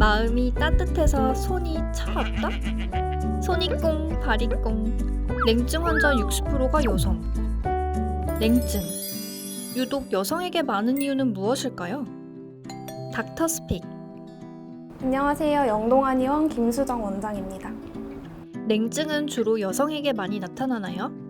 마음이 따뜻해서 손이 차갑다? 손이 꽁, 발이 꽁. 냉증 환자 60%가 여성. 냉증. 유독 여성에게 많은 이유는 무엇일까요? 닥터 스픽. 안녕하세요. 영동한의원 김수정 원장입니다. 냉증은 주로 여성에게 많이 나타나나요?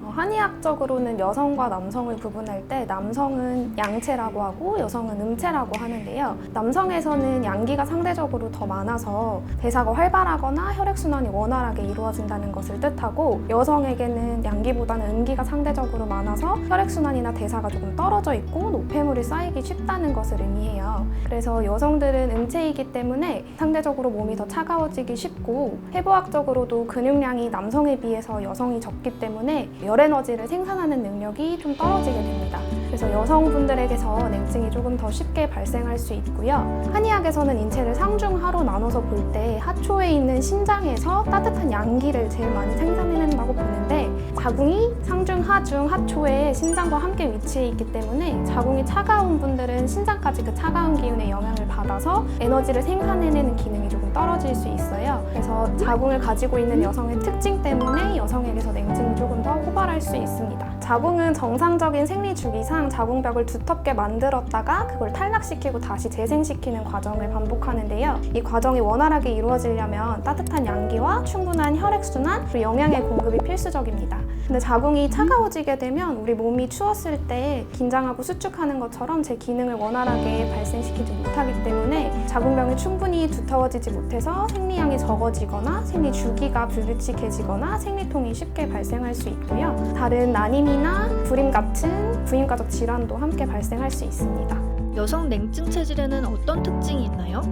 한의학적으로는 여성과 남성을 구분할 때 남성은 양체라고 하고 여성은 음체라고 하는데요. 남성에서는 양기가 상대적으로 더 많아서 대사가 활발하거나 혈액순환이 원활하게 이루어진다는 것을 뜻하고, 여성에게는 양기보다는 음기가 상대적으로 많아서 혈액순환이나 대사가 조금 떨어져 있고 노폐물이 쌓이기 쉽다는 것을 의미해요. 그래서 여성들은 음체이기 때문에 상대적으로 몸이 더 차가워지기 쉽고, 해부학적으로도 근육량이 남성에 비해서 여성이 적기 때문에 열 에너지를 생산하는 능력이 좀 떨어지게 됩니다. 그래서 여성분들에게서 냉증이 조금 더 쉽게 발생할 수 있고요. 한의학에서는 인체를 상중하로 나눠서 볼 때 하초에 있는 신장에서 따뜻한 양기를 제일 많이 생산해낸다고 보는데, 자궁이 상중, 하중, 하초에 신장과 함께 위치해 있기 때문에 자궁이 차가운 분들은 신장까지 그 차가운 기운의 영향을 받아서 에너지를 생산해내는 기능이 조금 떨어질 수 있어요. 그래서 자궁을 가지고 있는 여성의 특징 때문에 여성에게서 냉증이 조금 더 호발할 수 있습니다. 자궁은 정상적인 생리 주기상 자궁벽을 두텁게 만들었다가 그걸 탈락시키고 다시 재생시키는 과정을 반복하는데요. 이 과정이 원활하게 이루어지려면 따뜻한 양기와 충분한 혈액순환, 그리고 영양의 공급이 필수적입니다. 근데 자궁이 차가워지게 되면 우리 몸이 추웠을 때 긴장하고 수축하는 것처럼 제 기능을 원활하게 발생시키지 못하기 때문에 자궁벽이 충분히 두터워지지 못해서 생리량이 적어지거나 생리 주기가 불규칙해지거나 생리통이 쉽게 발생할 수 있고요. 다른 난임이나 불임 같은 부인과적 질환도 함께 발생할 수 있습니다. 여성 냉증 체질에는 어떤 특징이 있나요?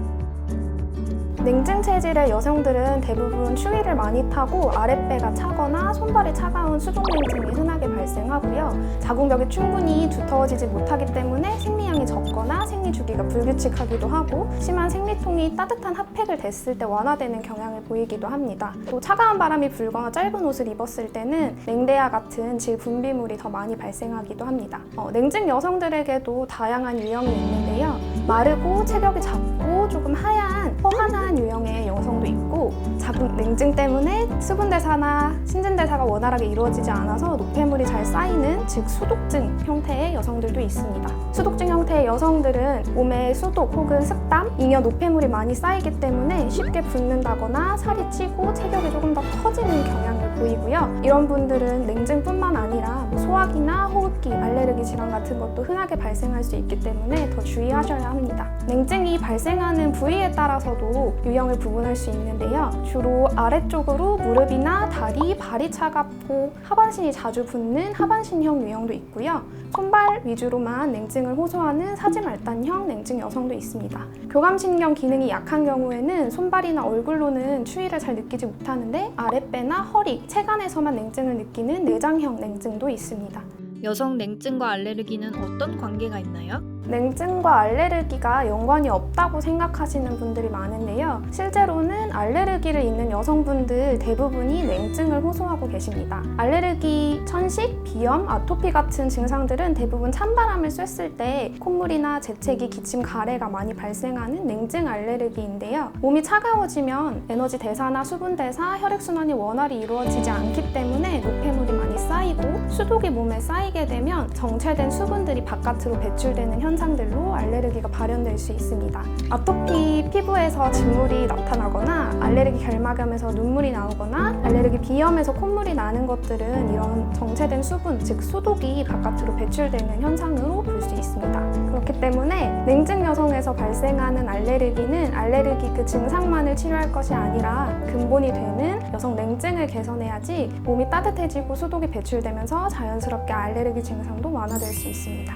냉증 체질의 여성들은 대부분 추위를 많이 타고 아랫배가 차거나 손발이 차가운 수족냉증이 흔하게 발생하고요. 자궁벽이 충분히 두터워지지 못하기 때문에 생리량이 적거나 생리 주기가 불규칙하기도 하고, 심한 생리통이 따뜻한 핫팩을 댔을 때 완화되는 경향을 보이기도 합니다. 또 차가운 바람이 불거나 짧은 옷을 입었을 때는 냉대야 같은 질 분비물이 더 많이 발생하기도 합니다. 냉증 여성들에게도 다양한 유형이 있는데요. 마르고 체격이 작고 조금 하얀 허한한 유형의 여성도 있고, 자궁 냉증 때문에 수분대사나 신진대사가 원활하게 이루어지지 않아서 노폐물이 잘 쌓이는, 즉 수독증 형태의 여성들도 있습니다. 수독증 형태의 여성들은 몸에 수독 혹은 습담, 잉여 노폐물이 많이 쌓이기 때문에 쉽게 붓는다거나 살이 찌고 체격이 조금 더 커지는 경향을 보이고요. 이런 분들은 냉증뿐만 아니라 소화기나 호흡기, 알레르기 질환 같은 것도 흔하게 발생할 수 있기 때문에 더 주의하셔야 합니다. 냉증이 발생하는 부위에 따라서도 유형을 구분할 수 있는데요. 주로 아래쪽으로 무릎이나 다리, 발이 차갑고 하반신이 자주 붓는 하반신형 유형도 있고요. 손발 위주로만 냉증을 호소하는 사지말단형 냉증 여성도 있습니다. 교감신경 기능이 약한 경우에는 손발이나 얼굴로는 추위를 잘 느끼지 못하는데, 아랫배나 허리, 체간에서만 냉증을 느끼는 내장형 냉증도 있습니다. 여성 냉증과 알레르기는 어떤 관계가 있나요? 냉증과 알레르기가 연관이 없다고 생각하시는 분들이 많은데요. 실제로는 알레르기를 있는 여성분들 대부분이 냉증을 호소하고 계십니다. 알레르기, 천식, 비염, 아토피 같은 증상들은 대부분 찬바람을 쐈을 때 콧물이나 재채기, 기침, 가래가 많이 발생하는 냉증 알레르기인데요. 몸이 차가워지면 에너지 대사나 수분 대사, 혈액순환이 원활히 이루어지지 않기 때문에 노폐물이 많이 쌓이고, 수독이 몸에 쌓이게 되면 정체된 수분들이 바깥으로 배출되는 현상들로 알레르기가 발현될 수 있습니다. 아토피 피부에서 진물이 나타나거나 알레르기 결막염에서 눈물이 나오거나 알레르기 비염에서 콧물이 나는 것들은 이런 정체된 수분, 즉 수독이 바깥으로 배출되는 현상으로 볼 수 있습니다. 그렇기 때문에 냉증 여성에서 발생하는 알레르기는 알레르기 그 증상만을 치료할 것이 아니라 근본이 되는 여성 냉증을 개선해야지 몸이 따뜻해지고 수독이 배출되면서 자연스럽게 알레르기 증상도 완화될 수 있습니다.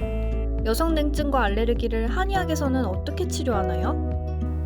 여성 냉증과 알레르기를 한의학에서는 어떻게 치료하나요?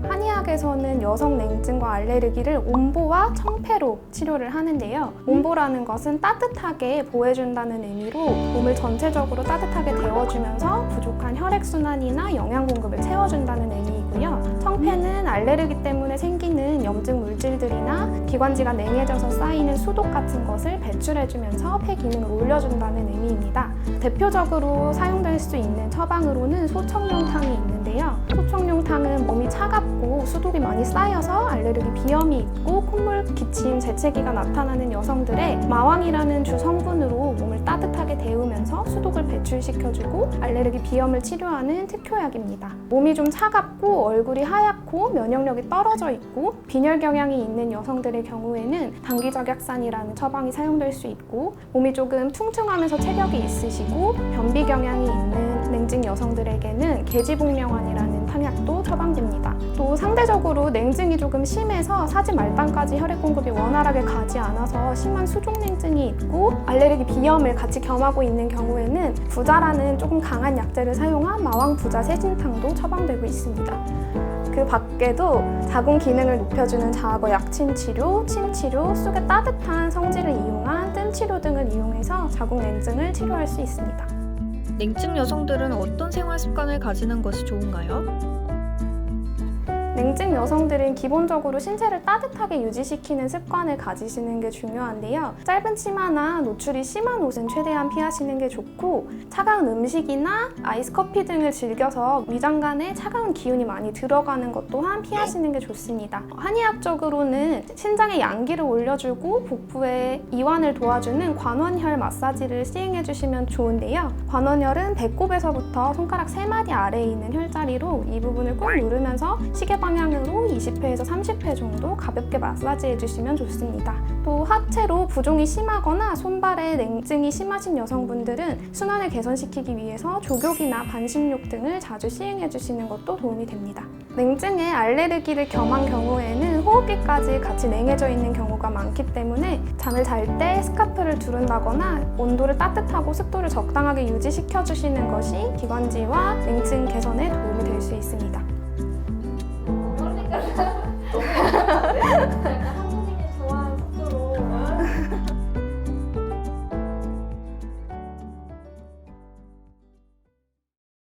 한의학에서는 여성 냉증과 알레르기를 온보와 청패로 치료를 하는데요. 온보라는 것은 따뜻하게 보호해준다는 의미로 몸을 전체적으로 따뜻하게 데워주면서 부족한 혈액순환이나 영양 공급을 채워준다는 의미이고요. 청패는 알레르기 때문에 생기는 염증 물질들이나 기관지가 냉해져서 쌓이는 수독 같은 것을 배출해주면서 폐 기능을 올려준다는 의미입니다. 대표적으로 사용될 수 있는 처방으로는 소청룡탕이 있는데요. 소청룡탕은 몸이 차갑고 수독이 많이 쌓여서 알레르기 비염이 있고 콧물, 기침, 재채기가 나타나는 여성들의 마왕이라는 주 성분으로 몸을 따뜻하게 데우면서 수독을 배출시켜주고 알레르기 비염을 치료하는 특효약입니다. 몸이 좀 차갑고 얼굴이 하얗고 면역력이 떨어져 있고 빈혈 경향이 있는 여성들의 경우에는 당귀적약산이라는 처방이 사용될 수 있고 몸이 조금 퉁퉁하면서 체력이 있으시고 변비 경향이 있는 냉증 여성들에게는 계지복명환이라는 탕약도 처방됩니다. 또 상대적으로 냉증이 조금 심해서 사지 말단까지 혈액 공급이 원활하게 가지 않아서 심한 수족 냉증이 있고 알레르기 비염을 같이 겸하고 있는 경우에는 부자라는 조금 강한 약재를 사용한 마왕부자 세진탕도 처방되고 있습니다. 그 밖에도 자궁 기능을 높여주는 자아거 약침 치료, 침 치료, 속의 따뜻한 성질을 이용한 뜸 치료 등을 이용해서 자궁 냉증을 치료할 수 있습니다. 냉증 여성들은 어떤 생활 습관을 가지는 것이 좋은가요? 냉증 여성들은 기본적으로 신체를 따뜻하게 유지시키는 습관을 가지시는 게 중요한데요. 짧은 치마나 노출이 심한 옷은 최대한 피하시는 게 좋고 차가운 음식이나 아이스 커피 등을 즐겨서 위장관에 차가운 기운이 많이 들어가는 것 또한 피하시는 게 좋습니다. 한의학적으로는 신장에 양기를 올려주고 복부에 이완을 도와주는 관원혈 마사지를 시행해 주시면 좋은데요. 관원혈은 배꼽에서부터 손가락 3마디 아래에 있는 혈자리로 이 부분을 꾹 누르면서 시계 방향으로 20회에서 30회 정도 가볍게 마사지 해주시면 좋습니다. 또 하체로 부종이 심하거나 손발에 냉증이 심하신 여성분들은 순환을 개선시키기 위해서 족욕이나 반신욕 등을 자주 시행해주시는 것도 도움이 됩니다. 냉증에 알레르기를 겸한 경우에는 호흡기까지 같이 냉해져 있는 경우가 많기 때문에 잠을 잘 때 스카프를 두른다거나 온도를 따뜻하고 습도를 적당하게 유지시켜주시는 것이 기관지와 냉증 개선에 도움이 될 수 있습니다.